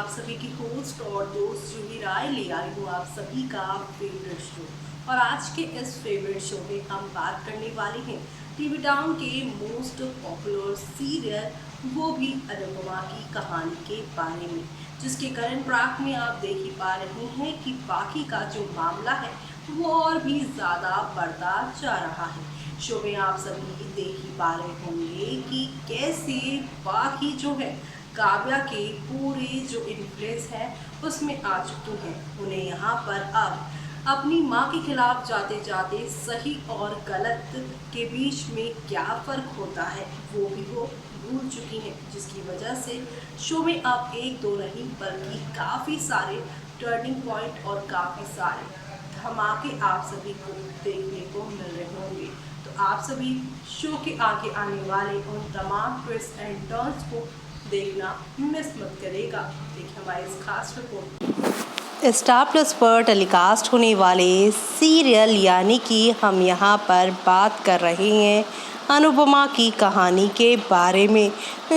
आप सभी की होस्ट और दोस्त जूही राय ले आई हूँ आप सभी का फेवरेट शो। और आज के इस फेवरेट शो में हम बात करने वाले हैं टीवी टाउन के मोस्ट पॉपुलर सीरियल, वो भी अनुपमा की कहानी के बारे में, जिसके करंट ट्रैक में आप देख ही पा रहे हैं कि बाकी का जो मामला है वो और भी ज़्यादा बढ़ता जा रहा है। शो में आप सभी देख ही पा रहे होंगे कि कैसे बाकी जो है काव्या के पूरे जो इन्फ्लुएंस है उसमें आ चुकी हैं। उन्हें यहाँ पर अब अपनी माँ के खिलाफ जाते जाते सही और गलत के बीच में क्या फ़र्क होता है वो भी वो भूल चुकी हैं, जिसकी वजह से शो में अब एक दो नहीं बल्कि काफ़ी सारे टर्निंग पॉइंट और काफ़ी सारे धमाके आप सभी को देखने को मिल रहे होंगे। तो आप सभी शो के आगे आने वाले उन तमाम ट्विस्ट एंड टर्न्स को देखना मिस मत करेगा। देखिए हमारे इस खास रिपोर्ट। स्टार प्लस पर टेलीकास्ट होने वाले सीरियल यानी कि हम यहाँ पर बात कर रहे हैं अनुपमा की कहानी के बारे में,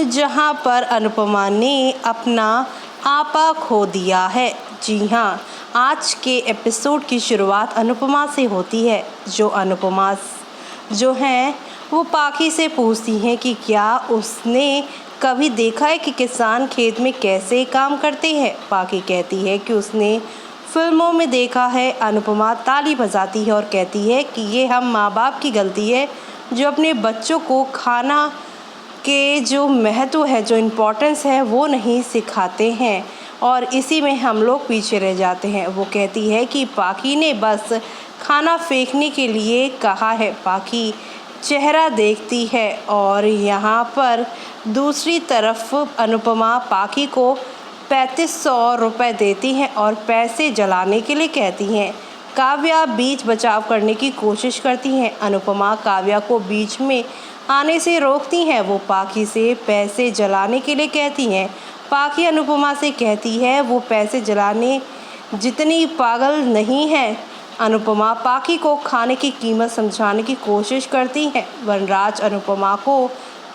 जहाँ पर अनुपमा ने अपना आपा खो दिया है। जी हाँ, आज के एपिसोड की शुरुआत अनुपमा से होती है। जो अनुपमा जो हैं वो पाखी से पूछती हैं कि क्या उसने कभी देखा है कि किसान खेत में कैसे काम करते हैं। पाखी कहती है कि उसने फिल्मों में देखा है। अनुपमा ताली बजाती है और कहती है कि ये हम माँ बाप की गलती है जो अपने बच्चों को खाना के जो महत्व है, जो इम्पोर्टेंस है वो नहीं सिखाते हैं और इसी में हम लोग पीछे रह जाते हैं। वो कहती है कि पाखी ने बस खाना फेंकने के लिए कहा है। पाखी चेहरा देखती है और यहाँ पर दूसरी तरफ अनुपमा पाखी को 3500 रुपये देती हैं और पैसे जलाने के लिए कहती हैं। काव्या बीच बचाव करने की कोशिश करती हैं। अनुपमा काव्या को बीच में आने से रोकती हैं। वो पाखी से पैसे जलाने के लिए कहती हैं। पाखी अनुपमा से कहती है वो पैसे जलाने जितनी पागल नहीं है। अनुपमा पाखी को खाने की कीमत समझाने की कोशिश करती है। वनराज अनुपमा को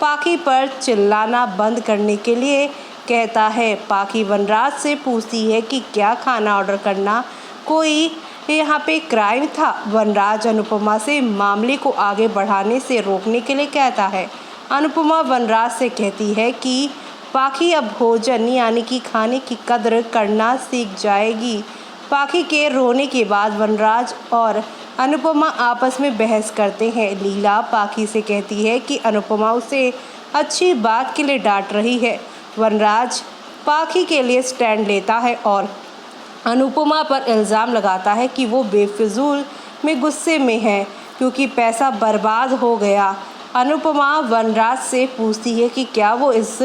पाखी पर चिल्लाना बंद करने के लिए कहता है। पाखी वनराज से पूछती है कि क्या खाना ऑर्डर करना कोई यहाँ पे क्राइम था। वनराज अनुपमा से मामले को आगे बढ़ाने से रोकने के लिए कहता है। अनुपमा वनराज से कहती है कि पाखी अब भोजन यानी कि खाने की कद्र करना सीख जाएगी। पाखी के रोने के बाद वनराज और अनुपमा आपस में बहस करते हैं। लीला पाखी से कहती है कि अनुपमा उसे अच्छी बात के लिए डांट रही है। वनराज पाखी के लिए स्टैंड लेता है और अनुपमा पर इल्ज़ाम लगाता है कि वो बेफिजूल में गुस्से में है क्योंकि पैसा बर्बाद हो गया। अनुपमा वनराज से पूछती है कि क्या वो इस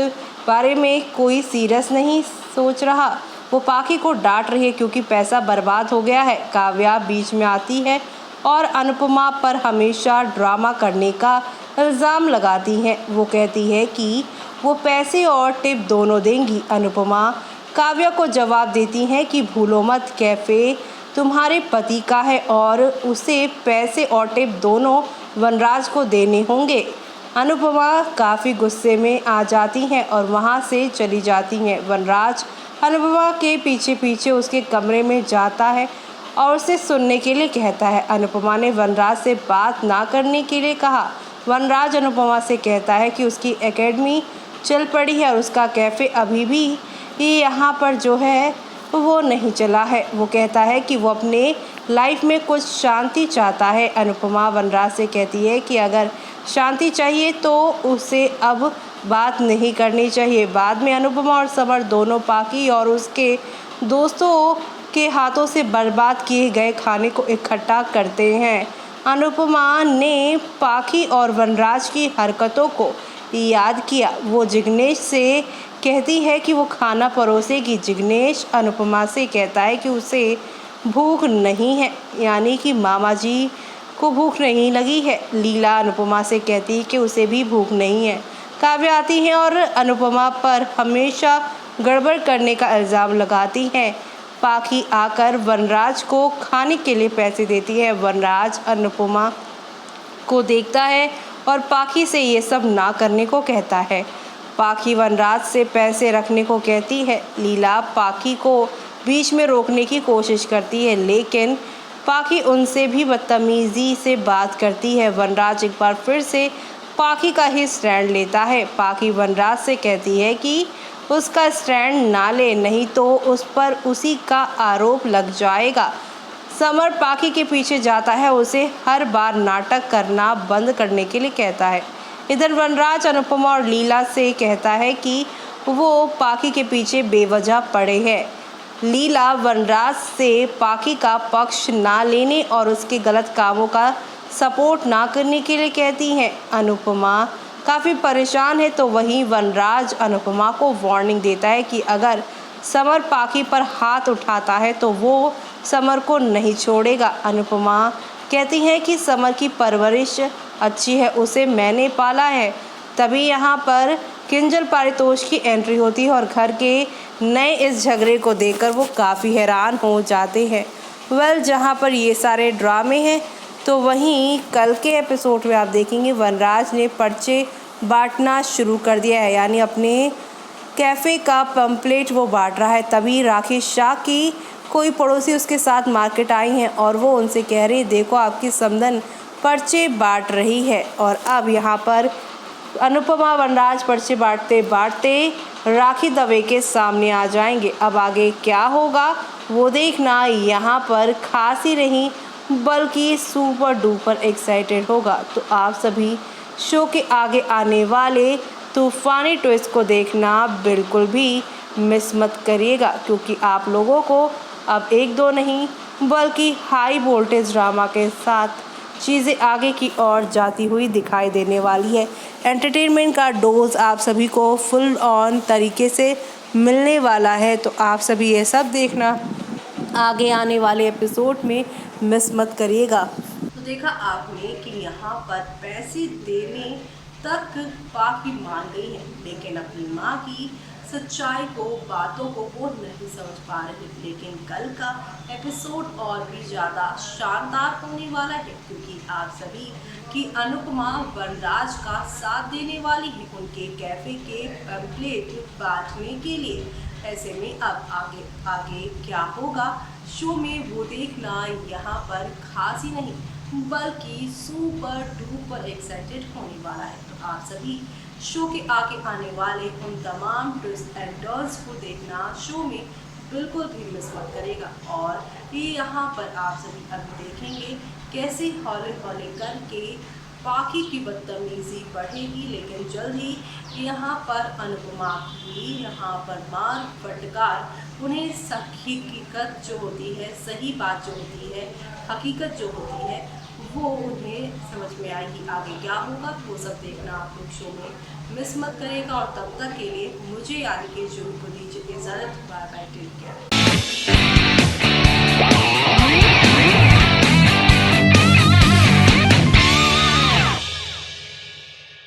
बारे में कोई सीरियस नहीं सोच रहा। वो पाखी को डांट रही है क्योंकि पैसा बर्बाद हो गया है। काव्या बीच में आती है और अनुपमा पर हमेशा ड्रामा करने का इल्ज़ाम लगाती है। वो कहती है कि वो पैसे और टिप दोनों देंगी। अनुपमा काव्या को जवाब देती हैं कि भूलो मत, कैफ़े तुम्हारे पति का है और उसे पैसे और टिप दोनों वनराज को देने होंगे। अनुपमा काफ़ी गुस्से में आ जाती हैं और वहाँ से चली जाती हैं। वनराज अनुपमा के पीछे पीछे उसके कमरे में जाता है और उसे सुनने के लिए कहता है। अनुपमा ने वनराज से बात ना करने के लिए कहा। वनराज अनुपमा से कहता है कि उसकी एकेडमी चल पड़ी है और उसका कैफ़े अभी भी यहाँ पर जो है वो नहीं चला है। वो कहता है कि वो अपने लाइफ में कुछ शांति चाहता है। अनुपमा वनराज से कहती है कि अगर शांति चाहिए तो उसे अब बात नहीं करनी चाहिए। बाद में अनुपमा और समर दोनों पाखी और उसके दोस्तों के हाथों से बर्बाद किए गए खाने को इकट्ठा करते हैं। अनुपमा ने पाखी और वनराज की हरकतों को याद किया। वो जिग्नेश से कहती है कि वो खाना परोसेगी। जिग्नेश अनुपमा से कहता है कि उसे भूख नहीं है, यानी कि मामा जी को भूख नहीं लगी है। लीला अनुपमा से कहती है कि उसे भी भूख नहीं है। काव्या आती हैं और अनुपमा पर हमेशा गड़बड़ करने का इल्ज़ाम लगाती हैं। पाखी आकर वनराज को खाने के लिए पैसे देती है। वनराज अनुपमा को देखता है और पाखी से ये सब ना करने को कहता है। पाखी वनराज से पैसे रखने को कहती है। लीला पाखी को बीच में रोकने की कोशिश करती है, लेकिन पाखी उनसे भी बदतमीजी से बात करती है। वनराज एक बार फिर से पाखी का ही स्टैंड लेता है। पाखी वनराज से कहती है कि उसका स्टैंड ना ले, नहीं तो उस पर उसी का आरोप लग जाएगा। समर पाखी के पीछे जाता है, उसे हर बार नाटक करना बंद करने के लिए कहता है। इधर वनराज अनुपमा और लीला से कहता है कि वो पाखी के पीछे बेवजह पड़े हैं। लीला वनराज से पाखी का पक्ष ना लेने और उसके गलत कामों का सपोर्ट ना करने के लिए कहती हैं। अनुपमा काफ़ी परेशान है, तो वहीं वनराज अनुपमा को वार्निंग देता है कि अगर समर पाखी पर हाथ उठाता है तो वो समर को नहीं छोड़ेगा। अनुपमा कहती हैं कि समर की परवरिश अच्छी है, उसे मैंने पाला है। तभी यहाँ पर किंजल पारितोष की एंट्री होती है और घर के नए इस झगड़े को देखकर वो काफ़ी हैरान हो जाते हैं। जहाँ पर ये सारे ड्रामे हैं, तो वहीं कल के एपिसोड में आप देखेंगे वनराज ने पर्चे बांटना शुरू कर दिया है, यानी अपने कैफ़े का पम्पलेट वो बांट रहा है। तभी राकेश शाह की कोई पड़ोसी उसके साथ मार्केट आई हैं और वो उनसे कह रही है, देखो आपकी समधन पर्चे बांट रही है। और अब यहाँ पर अनुपमा वनराज पर्चे बांटते बांटते राखी दवे के सामने आ जाएंगे। अब आगे क्या होगा वो देखना यहाँ पर खास ही नहीं बल्कि सुपर डुपर एक्साइटेड होगा। तो आप सभी शो के आगे आने वाले तूफानी ट्विस्ट को देखना बिल्कुल भी मिस मत करिएगा, क्योंकि आप लोगों को अब एक दो नहीं बल्कि हाई वोल्टेज ड्रामा के साथ चीज़ें आगे की ओर जाती हुई दिखाई देने वाली है। एंटरटेनमेंट का डोज आप सभी को फुल ऑन तरीके से मिलने वाला है, तो आप सभी ये सब देखना आगे आने वाले एपिसोड में मिस मत करिएगा। तो देखा आपने कि यहाँ पर पैसे देने तक पाखी मान गई है, लेकिन अपनी माँ की सच्चाई को, बातों को वो नहीं समझ पा रही। लेकिन कल का एपिसोड और भी ज़्यादा शानदार होने वाला है, क्योंकि आप सभी की अनुपमा वनराज का साथ देने वाली है उनके कैफ़े के पैम्पलेट बांटने के लिए। ऐसे में अब आगे आगे क्या होगा शो में वो देखना यहाँ पर खास ही नहीं बल्कि सुपर डुपर एक्साइटेड होने वाला है। तो आप सभी शो के आगे आने वाले उन तमाम ट्विस्ट एंड टर्न्स को देखना शो में बिल्कुल भी मिस मत करेगा। और ये यहाँ पर आप सभी अभी देखेंगे कैसे हौले हौले करके पाखी की बदतमीजी बढ़ेगी, लेकिन जल्द ही यहाँ पर अनुपमा की यहाँ पर मार फटकार उन्हें हकीकत जो होती है, सही बात जो होती है, हकीकत जो होती है वो उन्हें समझ में आएगी। आगे क्या होगा वो सब देखना आप लोग शो में मिस मत करेगा। और तब तक के लिए मुझे यानी कि जो को दीजिए इजाज़त। Bye bye, take care.